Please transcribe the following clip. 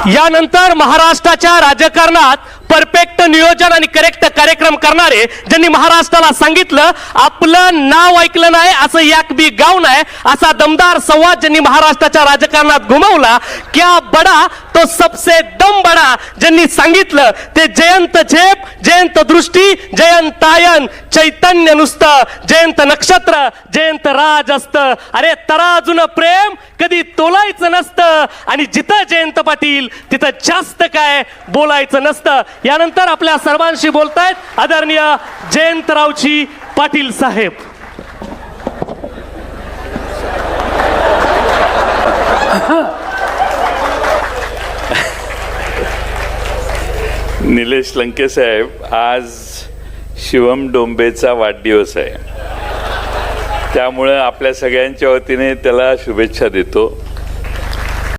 यानंतर महाराष्ट्राच्या राजकारणात परफेक्ट नियोजन आणि करेक्ट कार्यक्रम करणारे, ज्यांनी महाराष्ट्राला सांगितलं आपलं नाव ऐकलं नाही असं एक बी गाव नाही, असा दमदार संवाद ज्यांनी महाराष्ट्राच्या राजकारणात घुमवला, क्या बडा तो सबसे दम बडा, ज्यांनी सांगितलं ते जयंत झेप, जयंत दृष्टी, जयंतायन, चैतन्य नुसतं, जयंत नक्षत्र, जयंत राज असतं. अरे तराजून प्रेम कधी तोलायचं नसतं आणि जिथं जयंत पाटील तिथं जास्त काय बोलायचं नसतं. यानंतर आपल्या सर्वांशी बोलतायत आदरणीय जयंतरावजी पाटील साहेब. निलेश लंके साहेब, आज शिवम डोंबेचा वाढदिवस आहे, त्यामुळे आपल्या सगळ्यांच्या वतीने त्याला शुभेच्छा देतो.